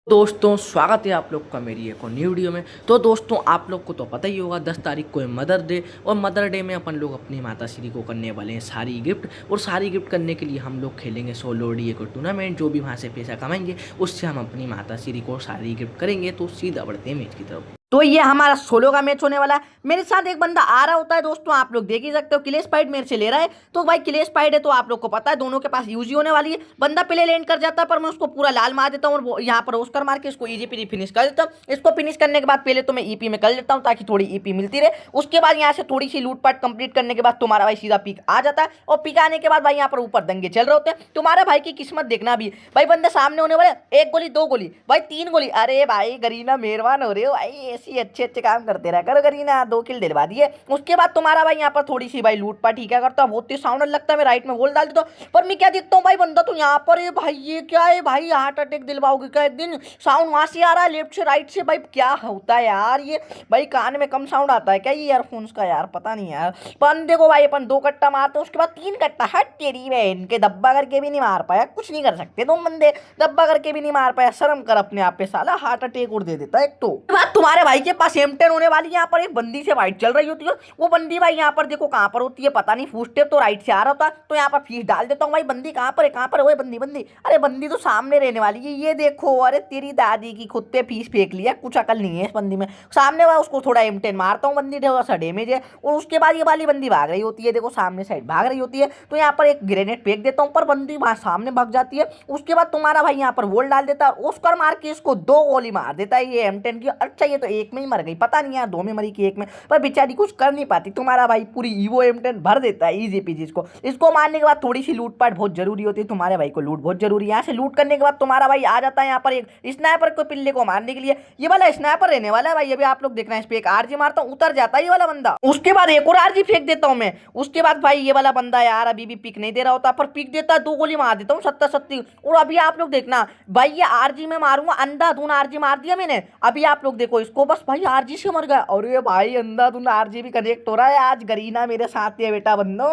दोस्तों स्वागत है आप लोग का मेरी एक और न्यू वीडियो में। तो दोस्तों आप लोग को तो पता ही होगा 10 तारीख को है मदर डे, और मदर डे में अपन लोग अपनी माता श्री को करने वाले हैं सारी गिफ्ट। और सारी गिफ्ट करने के लिए हम लोग खेलेंगे सोलो डी को टूर्नामेंट। जो भी वहाँ से पैसा कमाएंगे उससे हम अपनी माता श्री को सारी गिफ्ट करेंगे। तो सीधा बढ़ते हैं मैच की तरफ। तो ये हमारा सोलो का मैच होने वाला है। मेरे साथ एक बंदा आ रहा होता है दोस्तों, आप लोग देख ही सकते हो। क्लेश फाइट मेरे से ले रहा है, तो भाई क्लेश फाइट है तो आप लोग को पता है दोनों के पास यूजी होने वाली है। बंदा पहले लैंड कर जाता है पर मैं उसको पूरा लाल मार देता हूँ और यहाँ पर ओस्कर मार के इसको ईजी पीजी फिनिश कर देता हूँ। इसको फिनिश करने के बाद पहले तो मैं ईपी में कर लेता हूँ ताकि थोड़ी ईपी मिलती रहे। उसके बाद यहाँ से थोड़ी सी लूटपाट कंप्लीट करने के बाद तुम्हारा भाई सीधा पिक आ जाता है, और पिक आने के बाद भाई यहाँ पर ऊपर दंगे चल रहे होते हैं। तुम्हारे भाई की किस्मत देखना भी भाई, बंदे सामने होने वाले, एक गोली दो गोली भाई तीन गोली। अरे भाई गरीना मेहरबान हो रहे हो भाई, ऐसी अच्छे अच्छे काम करते रहा करो गरीना। 2 किल दिलवा दिए। उसके बाद तुम्हारा भाई यहाँ पर थोड़ी सी भाई लूटपाट ही क्या करता हूँ, बहुत ही साउंड लगता है। मैं राइट में वोल डाल देता हूँ, पर मैं क्या देखता हूँ भाई बंदा तो यहाँ पर है भाई। ये क्या है भाई, हार्ट अटैक दिलवाओगे क्या एक दिन? साउंड वहां से आ रहा है लेफ्ट से राइट से। भाई क्या होता है यार ये? भाई कान में कम साउंड आता है क्या ये ईयरफोन्स का यार? पता नहीं यार। बंदे को भाई अपन 2 कट्टा मारते उसके बाद 3 कट्टा। हट तेरी बहन के, दब्बा करके भी नहीं मार पाया। कुछ नहीं कर सकते तुम बंदे, दब्बा करके भी नहीं मार पाया। शर्म कर अपने आप पे साला, हार्ट अटैक और दे देता है एक तो। बात तुम्हारे भाई के पास M10 होने वाली है। यहाँ पर एक बंदी से वाइट चल रही होती है, वो बंदी भाई यहाँ पर देखो कहाँ पर होती है पता नहीं। फूट स्टेप तो राइट से आ रहा होता, तो यहाँ पर फीस डाल देता हूँ। भाई बंदी कहाँ पर है, कहाँ पर है वो बंदी? बंदी अरे बंदी तो सामने रहने वाली है, ये देखो। अरे तेरी दादी की, खुद पे फीस फेंक लिया। कुछ अकल नहीं है इस बंदी में। सामने वाला उसको थोड़ा M10 मारता हूँ, बंदी थोड़ा सा डैमेज है। और उसके बाद ये वाली बंदी भाग रही होती है, देखो सामने साइड भाग रही होती है, तो यहाँ पर एक ग्रेनेड फेंक देता हूँ, पर बंदी वहाँ सामने भाग जाती है। उसके बाद तुम्हारा भाई यहाँ पर वोल डाल देता है, उसकर मार के इसको 2 गोली मार देता है ये M10 की। अच्छा ये तो एक में ही मर गई, पता नहीं यार 2 में मरी कि एक में, पर बेचारी कुछ कर नहीं पाती। तुम्हारा भाई पूरी ईवो M10 भर देता है इजी पीजी इसको मारने के बाद थोड़ी सी लूटपाट बहुत जरूरी होती है। तुम्हारे भाई को लूट बहुत जरूरी है। यहाँ से लूट करने के बाद तुम्हारा भाई आ जाता है यहाँ पर एक स्नाइपर को पिल्ले को मारने के लिए। ये वाला स्नाइपर रहने वाला है भाई, अभी आप लोग देख रहे हैं। इस पे एक आरजी मारता हूँ, उतर जाता है ये वाला बंदा। उसके बाद एक और आरजी फेंक देता हूँ मैं। उसके बाद भाई ये वाला बंदा यार अभी भी पिक नहीं दे रहा होता, पर पिक देता है, 2 गोली मार देता हूँ 70-70। और अभी आप लोग देखना भाई, ये आरजी में मारूंगा, अंधाधुन आरजी मार दिया मैंने। अभी आप लोग देखो इसको, बस भाई आरजी से मर गया। अरे भाई अंधाधुन आरजी भी कनेक्ट हो रहा है। आज गरीना मेरे साथ है बेटा बंदो,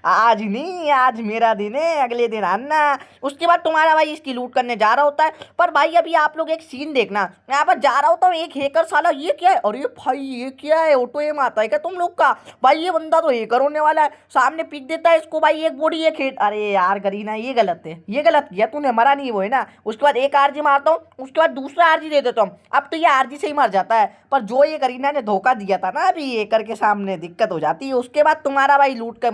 आज नहीं, आज मेरा दिन है, अगले दिन आना। उसके बाद तुम्हारा भाई इसकी लूट करने जा रहा होता है, पर भाई अभी आप लोग एक सीन देखना। मैं यहाँ पर जा रहा होता हूँ, एक हैकर साला, ये क्या है? अरे भाई ये क्या है, ऑटो एम आता है क्या तुम लोग का? भाई ये बंदा तो हैकर होने वाला है। सामने पिक देता है इसको भाई, एक बॉडी एक हेड। अरे यार गरीना ये गलत है, ये गलत किया तूने, मरा नहीं वो है ना। उसके बाद एक आरजी मारता हूँ, उसके बाद दूसरा आरजी दे देता हूँ। अब तो ये आरजी से ही मर जाता है, पर जो ये गरीना ने धोखा दिया था ना अभी हैकर के सामने, दिक्कत हो जाती है। उसके बाद तुम्हारा भाई लूट कर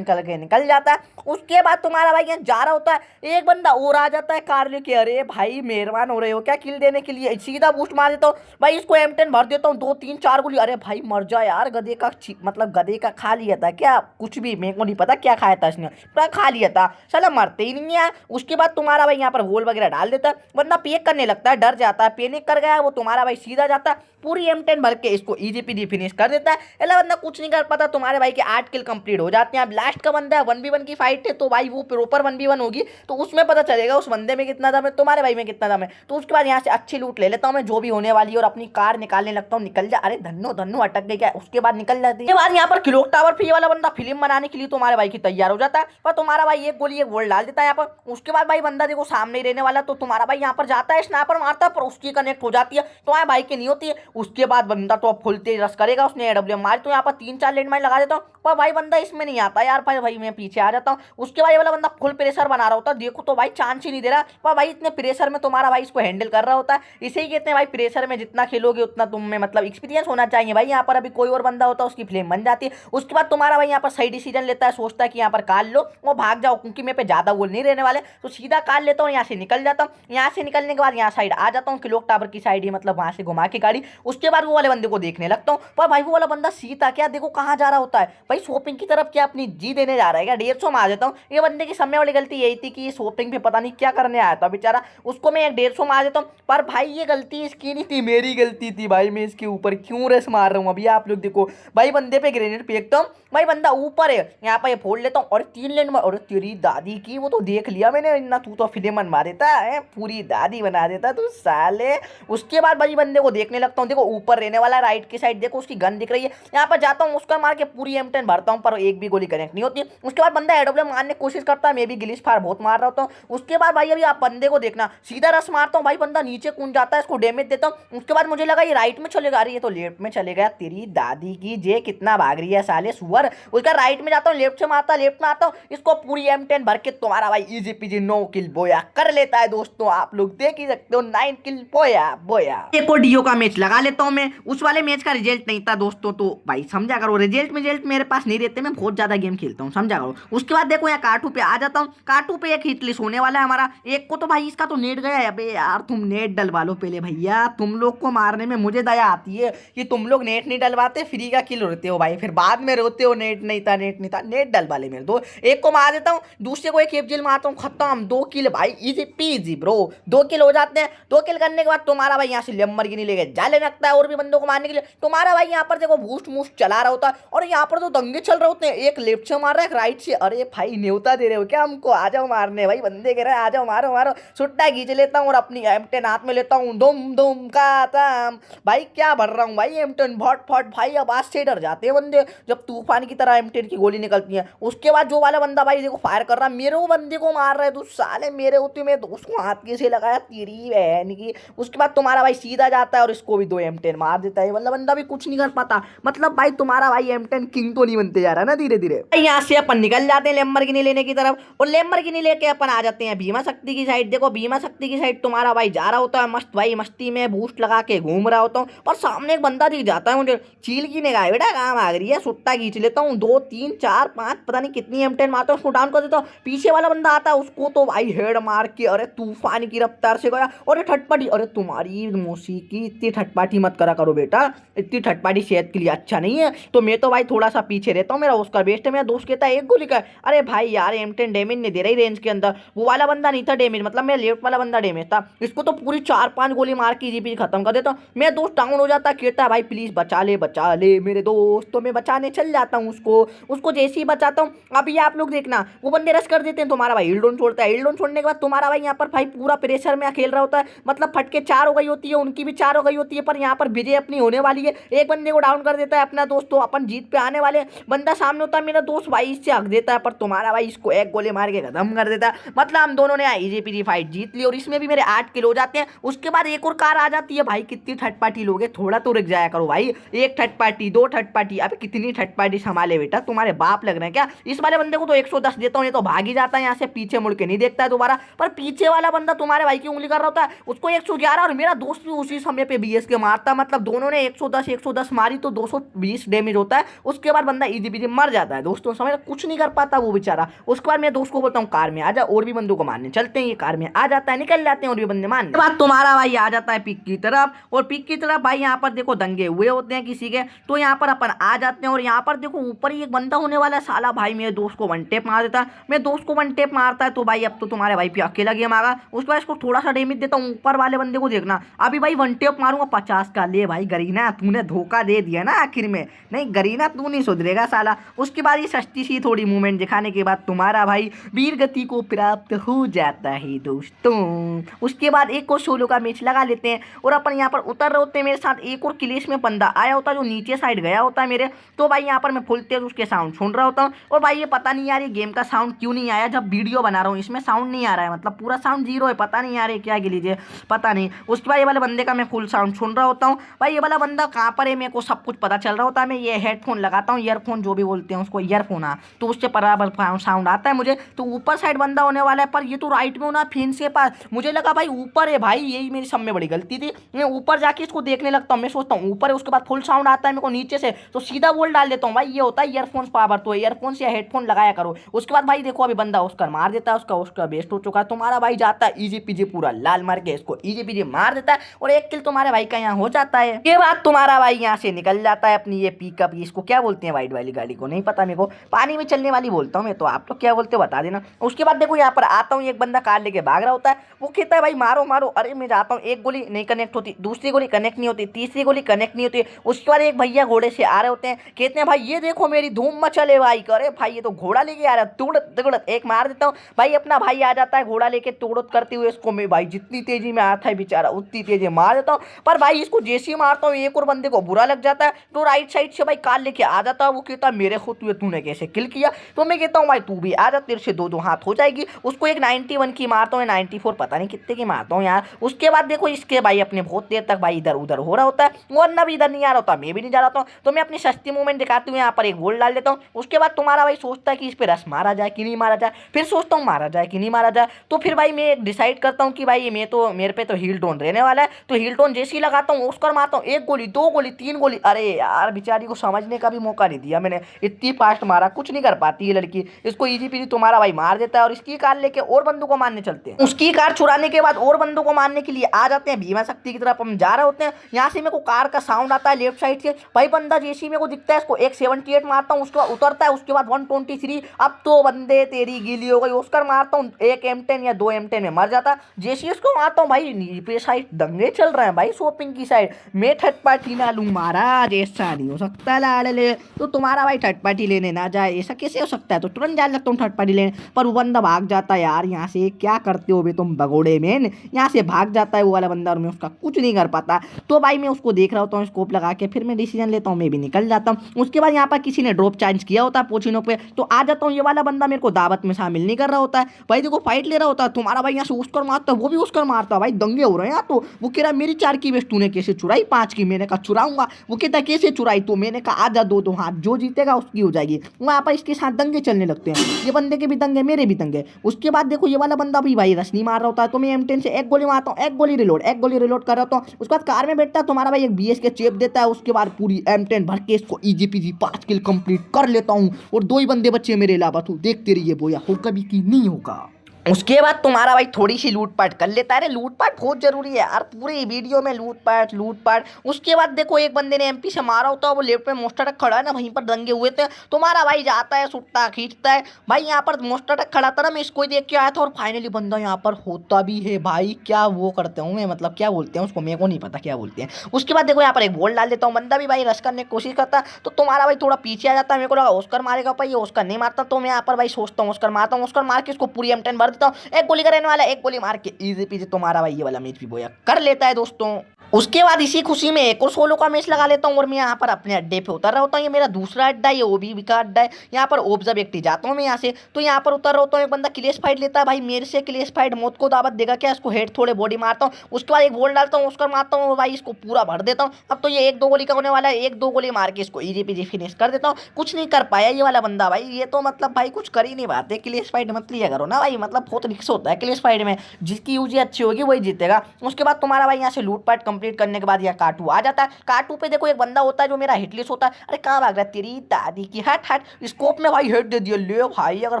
निकल जाता है। उसके बाद तुम्हारा भाई यहाँ जा रहा होता है, एक बंदा और आ जाता है कार लेके। अरे भाई मेहरबान हो रहे हो क्या किल देने के लिए? सीधा बूस्ट मार देता हूँ भाई, इसको M10 भर देता हूँ, 2-3-4 गोली। अरे भाई मर जा यार, गधे का मतलब गधे का खा लिया था क्या? कुछ भी मेरे को नहीं पता क्या खाया था इसने, पर खा लिया था साला, मरते ही नहीं है। उसके बाद तुम्हारा भाई यहाँ पर वोल वगैरह डाल देता है, बंदा पेक करने लगता है, डर जाता है, पैनिक कर गया वो। तुम्हारा भाई सीधा जाता है, पूरी M10 भर के इसको इजी पीजी फिनिश कर देता है। अला बंदा कुछ नहीं कर पाता। तुम्हारे भाई के 8 किल कंप्लीट हो जाते हैं। अब लास्ट का बंदा है, 1v1 की फाइट है, तो भाई वो प्रॉपर 1v1 होगी, तो उसमें पता चलेगा उस बंदे में कितना दम है, तुम्हारे भाई में कितना दम है। तो उसके बाद यहाँ से अच्छी लूट ले लेता हूँ मैं जो भी होने वाली है, और अपनी कार निकालने लगता हूँ। निकल जा, अरे धन्नो धन्नो अटक गई क्या? उसके बाद निकल जाती है। बाद यहाँ पर क्लॉक टावर पे वाला बंदा फिल्म बनाने के लिए तुम्हारे भाई की तैयार हो जाता है, पर तुम्हारा भाई एक गोली एक वोल्ट डाल देता है यहाँ पर। उसके बाद भाई बंदा देखो सामने ही रहने वाला, तो तुम्हारा भाई यहाँ पर जाता है, स्नाइपर मारता है, पर उसकी कनेक्ट हो जाती है, तुम्हारे भाई की नहीं होती है। उसके बाद बंदा तो अब फुल तेज रस करेगा, उसने AWM मारी, तो यहाँ पर 3-4 लैंड माइन लगा देता हूँ, पर भाई बंदा इसमें नहीं आता यार। भाई मैं पीछे आ जाता हूँ। उसके बाद ये वाला बंदा फुल प्रेशर बना रहा होता है, देखो तो भाई चांस ही नहीं दे रहा, पर भाई इतने प्रेशर में तुम्हारा भाई इसको हैंडल कर रहा होता है। इसे ही कहते हैं भाई, प्रेशर में जितना खेलोगे उतना तुम में मतलब एक्सपीरियंस होना चाहिए भाई। यहाँ पर अभी कोई और बंदा होता है उसकी फ्लेम बन जाती है। उसके बाद तुम्हारा भाई यहाँ पर सही डिसीजन लेता है, सोचता है कि यहाँ पर काल लो वो भाग जाओ, क्योंकि मेरे पे ज्यादा गोल नहीं रहने वाले, तो सीधा काल लेता हूँ, यहाँ से निकल जाता हूँ। यहाँ से निकलने के बाद यहाँ साइड आ जाता हूँ, क्लॉक टावर की साइड ही, मतलब वहां से घुमा के गाड़ी। उसके बाद वो वाले बंदे को देखने लगता हूँ, पर भाई वो वाला बंदा सीता क्या देखो कहाँ जा रहा होता है भाई, शॉपिंग की तरफ क्या अपनी जी देने जा रहा है क्या? 150 में आ जाता हूँ। ये बंदे की समय वाली गलती यही थी कि ये शॉपिंग पे पता नहीं क्या करने आया था बेचारा, उसको मैं 150 में आ जाता हूँ। पर भाई ये गलती इसकी नहीं थी, मेरी गलती थी भाई। मैं इसके ऊपर क्यों रेस मार रहा हूँ अभी आप लोग देखो। भाई बंदे पे ग्रेनेड फेंकता हूँ, भाई बंदा ऊपर है, यहाँ पर फोड़ लेता हूँ, और 3 लेन में। और तेरी दादी की, वो तो देख लिया मैंने ना, तू तो फिल्म बनवा देता है, पूरी दादी बना देता तू साले। उसके बाद भाई बंदे को देखने लगता हूँ, देखो देखो ऊपर रहने वाला है, राइट की साइड देखो उसकी गन दिख रही है। यहाँ पर जाता हूँ, उसका मार के पूरी M10 भरता हूँ, पर एक भी गोली कनेक्ट नहीं होती। उसके बाद बंदा AW मारने की कोशिश करता है, मैं भी ग्लिच फायर बहुत मार रहा होता हूँ। उसके बाद भाई अभी आप बंदे को देखना, सीधा रस मारता हूँ भाई, बंदा नीचे कूद जाता है, इसको डैमेज देता हूँ। उसके बाद मुझे लगा ये राइट में चलेगा, रही है तो लेफ्ट में चले गया। तेरी दादी की जे कितना भाग रही है साले सुअर। उसका राइट में जाता हूँ, लेफ्ट से मारता, लेफ्ट में आता हूँ, इसको पूरी M10 भर के तुम्हारा भाई इजी पीजी 9 किल बोया कर लेता है। दोस्तों आप लोग देख ही सकते हो, 9 किल बोया बोया। एक और डीओ का मैच लगा लेता हूँ मैं, उस वाले मैच का रिजल्ट नहीं था दोस्तों, तो भाई समझा करो, रिजल्ट मेरे पास नहीं रहते, मैं बहुत ज्यादा गेम खेलता हूँ, समझा करो। उसके बाद देखो यहाँ कार्टू पे आ जाता हूँ, कार्टू पे एक हिट लिस्ट होने वाला है हमारा। एक को तो भाई इसका तो नेट गया है। अबे यार तुम नेट डलवा लो पहले भैया, तुम लोग को मारने में मुझे दया आती है कि तुम लोग नेट नहीं डलवाते, फ्री का किल होते हो भाई, फिर बाद में रोते हो नेट नहीं था नेट नहीं था। नेट डलवा ले मेरे दो, एक को मार देता हूँ, दूसरे को एक एफजेल मारता हूँ, खत्म, 2 किल भाई, इजी पीजी ब्रो, 2 किल हो जाते हैं। 2 किल करने के बाद तुम्हारा भाई यहाँ से लैम्बोर्गिनी लेके जाने लगता है और भी बंदों को मारने के लिए। तुम्हारा भाई यहाँ पर देखो बूस्ट मूस्ट चला रहा होता है, और यहाँ पर तो दंगे चल रहे होते हैं, एक लेफ्ट से मार रहा है एक राइट से। अरे भाई न्योता दे रहे हो क्या हमको, आ जाओ मारने भाई, बंदे कह रहे हैं आ जाओ मारो मारो। सुट्टा खींच लेता हूँ और अपनी M10 हाथ में लेता हूँ, दुम दुम का तम भाई, क्या भर रहा हूँ भाई M10 फट फट भाई, आवाज से डर जाते हैं बंदे जब तूफान की तरह M10 की गोली निकलती है। उसके बाद जो वाला बंदा भाई देखो फायर कर रहा है, मेरे वो बंदे को मार रहा है, तू साले मेरे होते मेरे दोस्त को हाथ कैसे लगाया तेरी बहन की। उसके बाद तुम्हारा भाई सीधा जाता है और इसको भी 2 M10 मार देता है, मतलब बंदा भी कुछ नहीं कर पाता। मतलब भाई तुम्हारा भाई M10 किंग तो नहीं बनते जा रहा ना धीरे धीरे। यहाँ से अपन निकल जाते हैं लैम्बोर्गिनी लेने की तरफ, और लैम्बोर्गिनी लेके अपन आ जाते हैं भीमा शक्ति की साइड। देखो भीमा शक्ति की साइड तुम्हारा भाई जा रहा होता है मस्त भाई, मस्ती में बूस्ट लगा के घूम रहा होता हूँ, पर सामने एक बंदा दिख जाता है मुझे, चील की निगाह बेटा काम आ रही है, सुट्टा खींच लेता हूँ, 2 3 4 5 पता नहीं कितनी M10 मारता हूँ, उसको डाउन कर देता हूँ। पीछे वाला बंदा आता है, उसको तो भाई हेड मार के अरे तूफान की रफ्तार से गया। और ये ठटपटी, अरे तुम्हारी मौसीकी इतनी ठटपाटी मत करा करो बेटा, इतनी ठटपाटी सेहत के लिए अच्छा नहीं है। तो मैं तो भाई थोड़ा सा पीछे रहता हूँ, मेरा उसका बेस्ट है। मेरा दोस्त कहता है एक गोली का, अरे भाई यार M10 डैमेज नहीं दे रही रेंज के अंदर, वो वाला बंदा नहीं था डैमेज, मतलब मेरा लेफ्ट वाला बंदा डैमेज था, इसको तो पूरी 4-5 गोली मार के जीपी खत्म कर देता हूँ। मेरा दोस्त डाउन हो जाता, कहता है भाई प्लीज बचा ले मेरे दोस्त, तो मैं बचाने चल जाता हूँ उसको जैसे ही बचाता हूँ। अभी आप लोग देखना वो बंदे रश कर देते हैं, तुम्हारा भाई हिलडोन छोड़ता है, हिलडोन छोड़ने के बाद तुम्हारा भाई यहाँ पर भाई पूरा प्रेशर में खेल रहा होता है, मतलब फटके 4 हो गई होती है, उनकी भी 4 हो गई होती है, पर यहाँ पर विजय अपनी होने वाली है। एक बंदे को डाउन कर देता है अपना दोस्त, तो अपन जीत पे आने वाले। बंदा सामने होता है, मेरा दोस्त भाई इससे हक देता है, पर तुम्हारा भाई इसको एक गोली मार के खत्म कर देता है। मतलब हम दोनों ने इजी पीजी फाइट जीत ली, और इसमें भी मेरे 8 किल हो जाते हैं। उसके बाद एक और कार आ जाती है, भाई कितनी थर्ड पार्टी लोगे, थोड़ा तो रुक जाया करो भाई, एक थर्ड पार्टी 2 थर्ड पार्टी, अब कितनी थर्ड पार्टी संभाले बेटा, तुम्हारे बाप लग रहे हैं क्या। इस वाले बंदे को तो 110 देता हूँ, ये तो भाग ही जाता है यहाँ से, पीछे मुड़ के नहीं देखता है दोबारा। पर पीछे वाला बंदा तुम्हारे भाई की उंगली कर रहा होता है, उसको 111, और मेरा दोस्त भी उसी समय पे BS के मारता, मतलब दोनों ने 110 मारी तो 220 डैमेज होता है। उसके बाद बंदा इजी बीजी मर जाता है दोस्तों, समझ कुछ नहीं कर पाता वो बेचारा। उसके बाद मैं दोस्त को बोलता हूँ कार में आ जा, और भी बंदों को मारने चलते हैं। ये कार में आ जाता है, निकल जाते हैं और भी बंदे मारने। बाद तुम्हारा भाई आ जाता है पिक की तरफ, और पिक की तरफ भाई यहाँ पर देखो दंगे हुए होते हैं किसी के, तो यहाँ पर अपन आ जाते हैं। और यहाँ पर देखो ऊपर ही एक बंदा होने वाला है, साला भाई मेरे दोस्त को 1 टेप मार देता है। मेरे दोस्त को 1 टेप मारता है, तो भाई अब तो तुम्हारे भाई पे अकेला गेम आगा। उसके बाद इसको थोड़ा सा डैमेज देता हूँ, ऊपर वाले बंदे को देखना, अभी भाई 1 टेप मारूंगा 50 का। ले भाई गरीना तूने धोखा दे दिया ना आखिर में, नहीं गरीना तू नहीं सुधरेगा साला। उसके बाद ये सस्ती सी थोड़ी मूवमेंट दिखाने के बाद तुम्हारा भाई वीर गति को प्राप्त हो जाता है दोस्तों। उसके बाद एक और सोलो का मैच लगा लेते हैं, और अपन यहाँ पर उतर रहे होते हैं। मेरे साथ एक और क्लेश में बंदा आया होता है जो नीचे साइड गया होता है मेरे, तो भाई यहाँ पर मैं फुल तेज उसके साउंड सुन रहा होता हूँ। और भाई ये पता नहीं यार ये गेम का साउंड क्यों नहीं आया, जब वीडियो बना रहा हूँ इसमें साउंड नहीं आ रहा है, मतलब पूरा साउंड 0 है, पता नहीं यार ये क्या लीजिए पता नहीं। उसके बाद ये वाले बंदे का मैं फुल साउंड सुन रहा होता हूँ। भाई ये वाला बंदा कहाँ पर है मेरे को सब कुछ पता चल रहा होता है। मैं ये हेडफोन लगाता हूँ, ईयरफोन जो भी बोलते हैं उसको, ईयरफोन, तो उससे बराबर साउंड आता है मुझे। तो ऊपर साइड बंदा होने वाला है, पर ये तो राइट में होना फेंस के पास, मुझे लगा भाई ऊपर है। भाई यही मेरी सब में बड़ी गलती थी, मैं ऊपर जाके इसको देखने लगता हूँ, मैं सोचता हूँ ऊपर है, उसके बाद फुल साउंड आता है मेरे को नीचे से, तो सीधा बोल डाल देता हूँ भाई ये होता है ईयरफोन्स पावर, तो ईयरफोन्स या हेडफोन लगाया करो। उसके बाद भाई देखो अभी बंदा उसका मार देता है, उसका बेस्ट हो चुका है। तुम्हारा भाई जाता है इजी पीजी पूरा लाल मार के इसको इजी पीजी मार देता है, और 1 किल तुम्हारे भाई का यहाँ हो जाता है। ये बात तुम्हारा भाई यहाँ से निकल जाता है अपनी ये पिकअप, इसको क्या बोलते हैं वाइट वाली गाड़ी को नहीं पता मेरे को, पानी में चलने वाली बोलता हूँ मैं, तो आप तो क्या बोलते हो बता देना। उसके बाद देखो यहाँ पर आता हूँ, एक बंदा कार लेके भाग रहा होता है, वो कहता है भाई मारो मारो, अरे मैं जाता हूँ, एक गोली नहीं कनेक्ट होती, दूसरी गोली कनेक्ट नहीं होती, तीसरी गोली कनेक्ट नहीं होती। उसके बाद एक भैया घोड़े से आ रहे होते हैं, कहते हैं भाई ये देखो मेरी धूम मचले भाई, करे भाई ये तो घोड़ा लेके आ रहा है, तुड़त तुड़त एक मार देता हूँ। भाई अपना भाई आ जाता है घोड़ा लेके, तुड़त करते हुए इसको मैं भाई जितनी तेजी में आता है बेचारा उतनी तेजी मार देता हूँ। पर भाई भाई इसको जैसे ही मारता हूँ एक और बंदे को बुरा लग जाता है, तो राइट साइड से भाई कार लेके आ जाता है। वो कहता है मेरे खुद हुए तूने कैसे किल किया, तो मैं कहता हूँ भाई तू भी आ जा, तेरे से दो दो हाथ हो जाएगी। उसको एक 91 की मारता हूँ, 94 पता नहीं कितने की मारता हूँ यार। उसके बाद देखो इसके भाई अपने बहुत देर तक भाई इधर उधर हो रहा होता है, वो अन्ना भी इधर नहीं आ रहा होता, मैं भी नहीं जा रहा हूँ। तो मैं अपनी सस्ती मूवमेंट दिखाती हूँ, यहाँ पर एक गोल डाल देता हूँ। उसके बाद तुम्हारा भाई सोचता है कि इस पर रस मारा जाए कि नहीं मारा जाए, फिर सोचता हूँ मारा जाए कि नहीं मारा जाए। तो फिर भाई मैं डिसाइड करता हूँ कि भाई मैं तो मेरे पे तो हील टोन रहने वाला है, तो हील टोन जैसे ही लगाता हूँ उसका मारता हूँ, एक गोली दो गोली तीन गोली। अरे यार बेचारी को समझने का भी मौका नहीं दिया मैंने, इतनी फास्ट मारा, कुछ नहीं कर पाती ये लड़की। इसको इजी पीजी तुम्हारा भाई मार देता है और इसकी कार लेके और बंदों को मारने चलते हैं। उसकी कार छुड़ाने के बाद और बंदों को मारने के लिए आ जाते हैं भीमा शक्ति की तरफ हम जा रहे होते हैं। यहाँ से मेरे को कार का साउंड आता है लेफ्ट साइड से, भाई बंदा जैसे ही मेरे को दिखता है इसको एक 78 मारता हूँ, उसके बाद उतरता है, उसके बाद 123। अब तो बंदे तेरी गीली हो गई, उसका मारता हूँ एक M10 या दो M10 में मर जाता। जैसे ही उसको मारता हूँ भाई नीचे साइड दंगे चल रहे हैं भाई शॉपिंग की साइड, मैं थर्ड पार्टी ना लूँ महाराज, ऐसा नहीं हो सकता लाडले। तो तुम्हारा भाई थर्ड पार्टी लेने ना जाए, ऐसा कैसे हो सकता है, तो तुरंत जा लगता हूँ थर्ड पार्टी लेने, पर वो बंदा भाग जाता है यार यहाँ से। क्या करते हो बे तुम बगोड़े में, यहाँ से भाग जाता है वो वाला बंदा और मैं उसका कुछ नहीं कर पाता। तो भाई मैं उसको देख रहा होता हूँ स्कोप लगा के, फिर मैं डिसीजन लेता हूँ, मैं भी निकल जाता हूँ। उसके बाद यहाँ पर किसी ने ड्रॉप चार्ज किया होता है पोचिनो पे, तो आ जाता हूँ। ये वाला बंदा मेरे को दावत में शामिल नहीं कर रहा होता है भाई, देखो फाइट ले रहा होता है। तुम्हारा भाई यहाँ से उसकर मारता है, वो भी उसकर मारता है, भाई दंगे हो रहे हैं यहाँ। तो वो कह रहा मेरी 4 की वेस्ट तूने कैसे चुराई, 5 की, मैंने कहा चुराऊंगा। वो कहता कैसे चुराई, तो मैंने कहा आजा दो दो हाथ, जो जीतेगा उसकी हो जाएगी। वहाँ पर इसके साथ दंगे चलने लगते हैं, ये बंदे के भी दंगे मेरे भी दंगे। उसके बाद देखो ये वाला बंदा भी भाई रश नहीं मार रहा होता है, तो मैं M10 से एक गोली मारता हूँ, एक गोली रिलोड कर रहा हूँ। उसके बाद कार में बैठता है तुम्हारा भाई एक BS के चेप देता है, उसके बाद पूरी M10 भर के इसको इजी पीजी 5 किल कंप्लीट कर लेता हूँ। और 2 ही बंदे बच्चे मेरे अलावा, तू देखते रहिए बोया हो कभी की नहीं होगा। उसके बाद तुम्हारा भाई थोड़ी सी लूटपाट कर लेता है। अरे लूटपाट बहुत जरूरी है यार, पूरे वीडियो में लूटपाट। उसके बाद देखो एक बंदे ने MP से मारा होता है, वो लेफ्ट में मोस्टर ट्रक खड़ा है ना, वहीं पर दंगे हुए थे। तुम्हारा भाई जाता है सुट्टा खींचता है, भाई यहाँ पर मोस्टर ट्रक खड़ा था ना, मैं इसको ही देख के आया था और फाइनली बंदा यहाँ पर होता भी है भाई। क्या वो करते हूँ मैं, मतलब क्या बोलते हैं उसको, मेरे को नहीं पता क्या बोलते हैं। उसके बाद देखो यहाँ पर एक बॉल डाल देता हूँ, बंदा भी भाई रश करने की कोशिश करता है, तो तुम्हारा भाई थोड़ा पीछे आ जाता है। मेरे को लगा ऑस्कर मारेगा, पर ये ऑस्कर नहीं मारता, तो मैं यहाँ पर भाई सोचता हूँ ऑस्कर मारता हूँ। ऑस्कर मार के इसको पूरी M10 भर देता हूँ, एक गोली रहने वाला, एक गोली मार के इजी पीजी तुम्हारा भाई ये वाला मैच भी बोया कर लेता है दोस्तों। उसके बाद इसी खुशी में एक और सोलो का मैच लगा लेता हूँ और मैं यहाँ पर अपने अड्डे पे उतर रहा होता हूँ। ये मेरा दूसरा अड्डा है, ये OB का अड्डा है। यहाँ पर ऑब्जर्वेटिव जाता हूँ मैं यहाँ से, तो यहाँ पर उतर रहा होता हूँ। एक बंदा क्लेश फाइट लेता है भाई मेरे से, क्लेश फाइट मौत को दावत देगा क्या, इसको हेड थोड़े बॉडी मारता हूँ। उसके बाद एक बॉल डालता हूँ, उसका मारता हूँ भाई, इसको पूरा भर देता हूँ। अब तो ये एक दो गोली का होने वाला है, एक दो गोली मार के इसको इजी पीजी फिनिश कर देता हूँ। कुछ नहीं कर पाया ये वाला बंदा भाई, ये तो मतलब भाई कुछ कर ही नहीं पाते। क्लेश फाइट मत लिया करो ना भाई, मतलब बहुत रिक्स होता है क्लेश फाइट में, जिसकी यूजी अच्छी होगी वही जीतेगा। उसके बाद तुम्हारा भाई यहाँ से लूटपाट कंप्लीट करने के बाद काटू आ जाता है। काटू पे देखो एक बंदा होता है जो मेरा हिटलिस्ट होता है। अरे कहाँ भाग रहा है तेरी दादी की, हट स्कोप में भाई हेड दे दिया। ले भाई अगर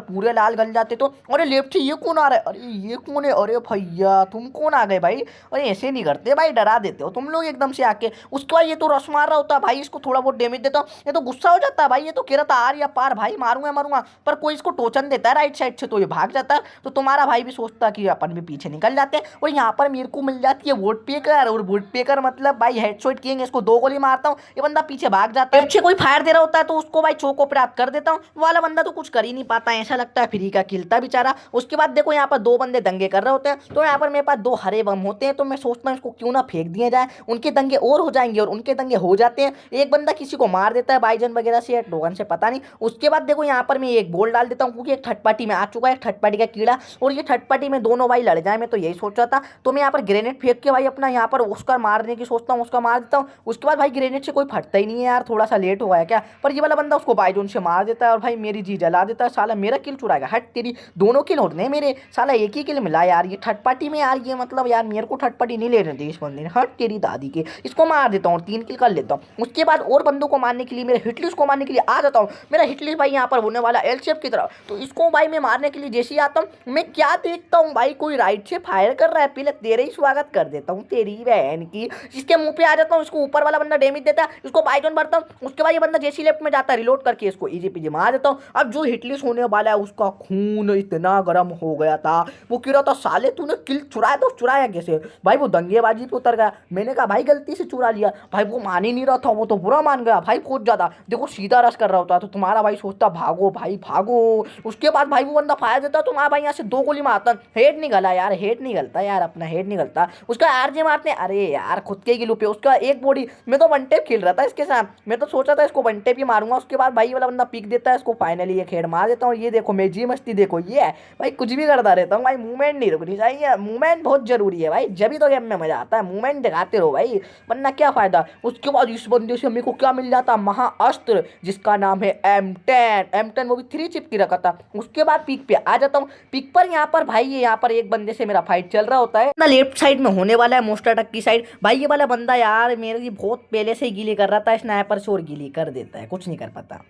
पूरे लाल गल जाते तो। अरे लेफ्ट से ये कौन आ रहा है, अरे ये कौन है, अरे भैया तुम कौन आ गए भाई। अरे ऐसे नहीं करते भाई, डरा देते हो तुम लोग एकदम से आके। उसके बाद ये तो रस मार रहा होता है भाई, इसको थोड़ा बहुत डैमेज देता हूँ, ये तो गुस्सा हो जाता है भाई। ये तो कह रहा था आर या पार भाई, मारूंगा, पर कोई इसको टोचन देता है राइट साइड से, तो ये भाग जाता है। तो तुम्हारा भाई भी सोचता है कि अपन भी पीछे निकल जाते हैं। और यहाँ पर मेरे को मिल जाती है वोट पेकर, और वोट पेकर मतलब भाई हेडशॉट किंग, इसको 2 गोली मारता हूँ, ये बंदा पीछे भाग जाता है। पीछे कोई फायर दे रहा होता है तो उसको भाई चोको प्राप्त कर देता हूँ। वाला बंदा तो कुछ कर ही नहीं पाता, ऐसा लगता है फ्री का किलता बेचारा। उसके बाद देखो यहाँ पर 2 बंदे दंगे कर रहे होते हैं, तो यहाँ पर मेरे पास 2 हरे बम होते हैं, तो मैं सोचता हूँ इसको क्यों ना फेंक दिया जाए, उनके दंगे और हो जाएंगे। और उनके दंगे हो जाते हैं, एक बंदा किसी को मार देता है बाइजन वगैरह से या टोगन से, पता नहीं। उसके बाद देखो यहाँ पर मैं एक बॉल डाल देता हूँ, क्योंकि एक थर्ड पार्टी में आ चुका है, थर्ड पार्टी का कीड़ा, और ये थर्ड पार्टी में दोनों भाई लड़ जाए, मैं तो यही सोच रहा था। तो मैं यहाँ पर ग्रेनेड फेंक के भाई अपना यहाँ पर उसका मारने की सोचता हूँ, उसका मार देता हूँ। उसके बाद भाई ग्रेनेड से कोई फटता ही नहीं है यार, थोड़ा सा लेट हुआ है क्या, पर ये वाला बंदा उसको बाइजोन से मार देता है और भाई मेरी जी जला देता है। साला मेरा किल चुराएगा, हट तेरी, दोनों किल होते हैं मेरे, साला एक ही किल मिला यार। ये थर्ड पार्टी में यार, ये मतलब यार मेरे को थर्ड पार्टी नहीं ले रहे थे इस बंदे ने, हट तेरी दादी के। इसको मार देता हूँ और 3 किल कर लेता हूँ। उसके बाद और बंदों को मारने के लिए, मेरे हिटलिस्ट को मारने के लिए आ जाता हूँ। मेरा हिटलिस्ट भाई यहाँ पर होने वाला एल शेप की तरफ, तो इसको भाई मैं मारने के लिए जैसे ही आता हूँ, मैं क्या देखता हूँ भाई कोई राइट से फायर कर रहा है, पहले तेरे ही स्वागत कर देता हूँ तेरी बहन की। इसके मुंह पे आ जाता हूँ, इसको ऊपर वाला बंदा डैमेज देता है, इसको बाइजन भरता हूँ। उसके बाद ये बंदा जैसी लेफ्ट में जाता है, रिलोड करके इसको इजी पीजी मार देता हूँ। अब जो हिटलिस्ट होने वाला है उसका खून इतना गर्म हो गया था, वो कह रहा था साले तूने किल चुराया, तो चुराया कैसे भाई, वो दंगेबाजी पे उतर गया। मैंने कहा भाई गलती से चुरा लिया, भाई वो मान ही नहीं रहा था, वो तो बुरा मान गया भाई बहुत ज्यादा। देखो सीधा रश कर रहा होता, तो तुम्हारा भाई सोचता भागो भाई भागो। उसके बाद भाई वो बंदा फायर देता, तुम्हारा भाई यहाँ से 2 गोली मारता, हेड नहीं गला यार, हेड नहीं गलता यार, अपना हेड नहीं गलता। उसका RJ मारते, अरे यार खुद के ही गिलू पे उसका एक बॉडी। मैं तो वन टेप खेल रहा था इसके साथ, मैं तो सोचा था इसको वन टेप ही मारूंगा, उसके बाद भाई ये वाला बंदा पीक देता है इसको, फाइनली ये खेड़ मार देता हूँ। ये देखो मैं जी मस्ती देखो, ये है भाई कुछ भी करता रहता हूँ भाई, मूवमेंट नहीं रुकनी चाहिए, मूवमेंट बहुत जरूरी है भाई, जब भी तो गेम में मजा आता है, मूवमेंट दिखाते रहो भाई, वरना क्या फायदा। उसके बाद इस बंदे से मेरे को क्या मिल जाता, महाअस्त्र जिसका नाम है M10, वो भी 3 चिप की रखा था। उसके बाद पीक पे आ जाता हूँ, पीक पर यहाँ पर भाई ये यहाँ पर एक बंदे से मेरा फाइट चल रहा होता है ना, लेफ्ट साइड में होने वाला है मोस्टर अटैक की साइड। भाई ये वाला बंदा यार मेरे बहुत पहले से ही गिली कर रहा था, स्नाइपर से और गिली कर देता है, कुछ नहीं कर पाता।